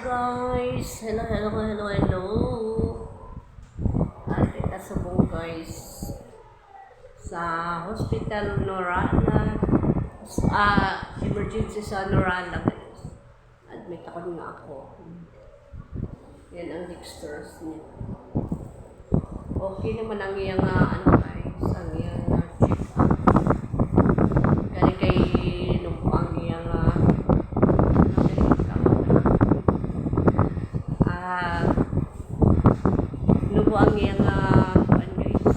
guys! Hello. Kita subong guys sa Hospital Norala. Emergency sa Norala guys. Admit ako nga ako. Yan ang dextrose niya. Okay naman ang iyang guys, ang iyang check-up. Kaya kay ang iyang ang iyang guys.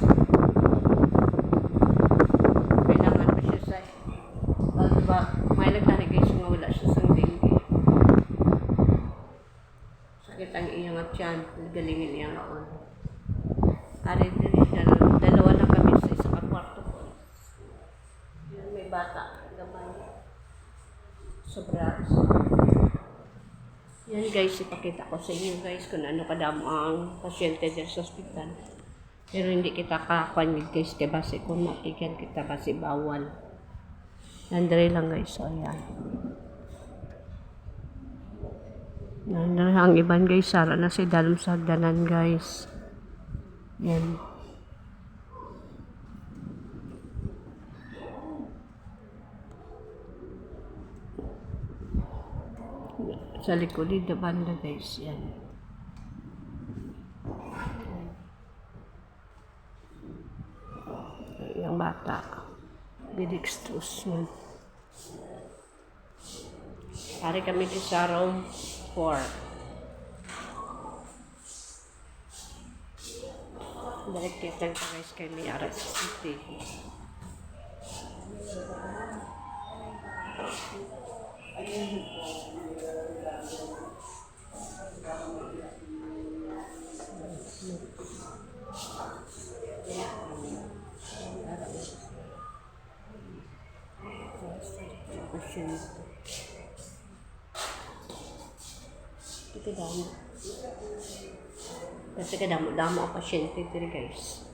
Kailangan pa siya sa diba, may nagtani guys nga wala siya sa dengue. Sakit ang iyang tiyan, galingin niya noon. Ari din dalawa na kami sa isang kwarto ko. May bata, gamay. Sobra. Yan guys, ipakita ko sa inyo guys kung ano kadamo ang pasyente dyan sa ospital. Pero hindi kita kakakuan guys, kaya base kung matigan kita kasi bawal. Nandari lang guys, so ayan. Nandari ang iban guys, sara na si dalom sa hagdanan guys. Yan. Sa likod dito banda guys, yan. Yung bata, bidextrose yun. Hari kami di sa room 4. Direct kita guys kay may aras city. Ito damo. Kasi kadamo-damo ang pasyente dito guys.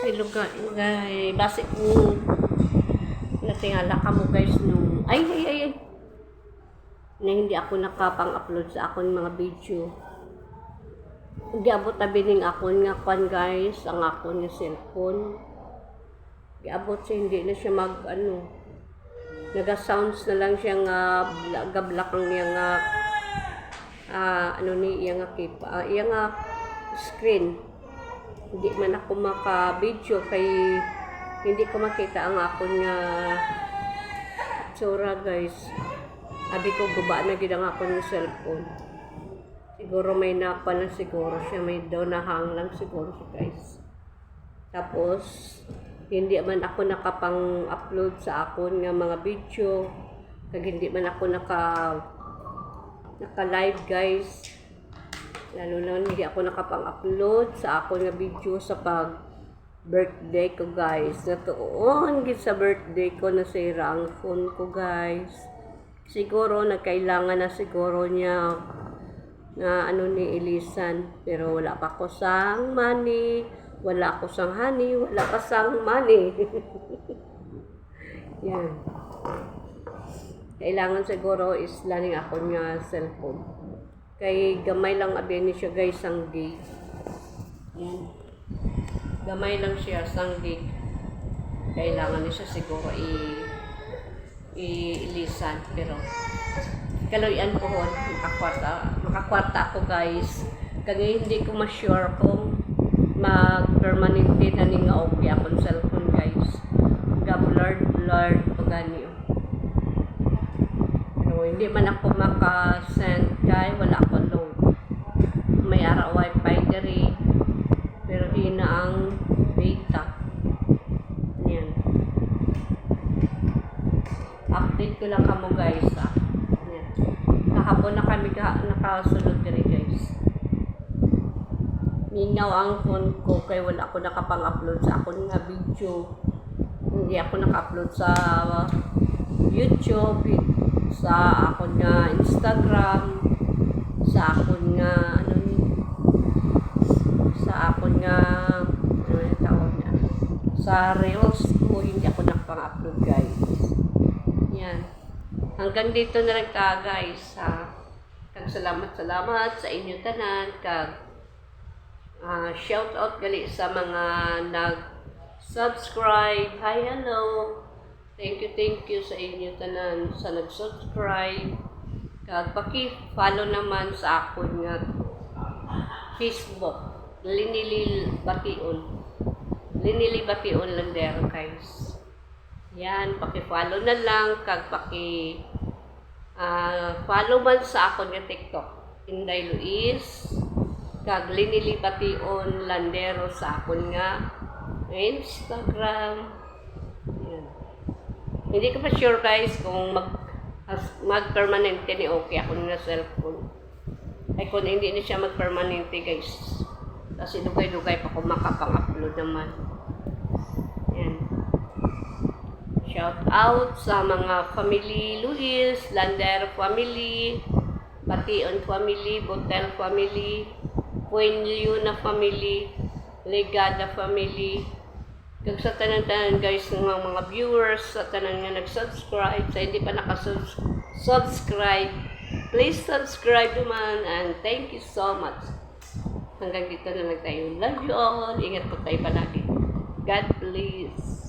Pero base ko natingala ka mo guys nung ay na hindi ako nakapang-upload sa akong mga video. Hindi abot na bining akong nga kwan guys, ang akong nga cellphone. Giabot siya, hindi na siya naga-sounds na lang siya nga gablak ang niya nga iya nga kipa, iya nga screen. Hindi man ako maka-video kay hindi ko makita ang akong nga tsura guys. Sabi ko guba na gid ang akong cellphone. Siguro may napa lang siguro siya, may donahang lang siguro siya guys. Tapos hindi man ako nakapang-upload sa akon nga mga video. Kag hindi man ako naka-live guys. Lalo na hindi ako nakapang-upload sa akon nga video sa birthday ko guys. Natuon gid sa birthday ko nasira ang phone ko guys. Siguro nagkailangan na siguro niya na ni ilisan, pero wala pa ko sang money. Wala ako sang honey, wala ka sang money. Yan. Kailangan siguro is laning ako nga cellphone. Kay gamay lang abyan siya guys sang gig. Yan. Gamay lang siya sang gig. Kailangan niya siguro ilisan, pero kaloyan ko hon, makakwarta ako guys. Kaya hindi ko ma-sure kung mag-permanente na ni nga okay akong cellphone guys. Blurred pagani. Pero hindi man ako maka-send kay wala ako load. May ara wifi diri pero di na ang data. Yan. Update ko lang kamo guys. Yan. Kahapon na kami nakasunod diri guys. Minaw ang phone ko kay wala ako nakapang-upload sa akong nga video. Hindi ako naka-upload sa YouTube, sa akong nga Instagram, sa akong nga sa Reels ko, hindi ako nakapang-upload guys. Yan. Hanggang dito na lang ta guys. Kag salamat sa inyo tanan. Kag shout out gali sa mga nag-subscribe. Hi, hello. Thank you sa inyo tanan sa nag-subscribe. Kag paki-follow naman sa akon nga Facebook, Linili Bation Landero guys. Yan, paki-follow na lang kag follow man sa akon nga TikTok, Inday Luis, kag Linili Bation Landero sa akon nga Instagram. Yan. Hindi ko pa sure guys kung mag-permanente ni okay ako na cellphone. Ay kung hindi na siya mag-permanente guys. Kasi dugay-dugay pa kung makapang-upload naman. Yan. Shout out sa mga family Luis, Landero family, Bation family, Botel family, Puenliuna family, Legada family. Kag sa tanan-tanan guys ng mga viewers, sa tanan nga nag-subscribe, sa hindi pa naka-subscribe, please subscribe naman and thank you so much. Hanggang dito na lang tayo. Love you all. Ingat po tayo palagi. God bless.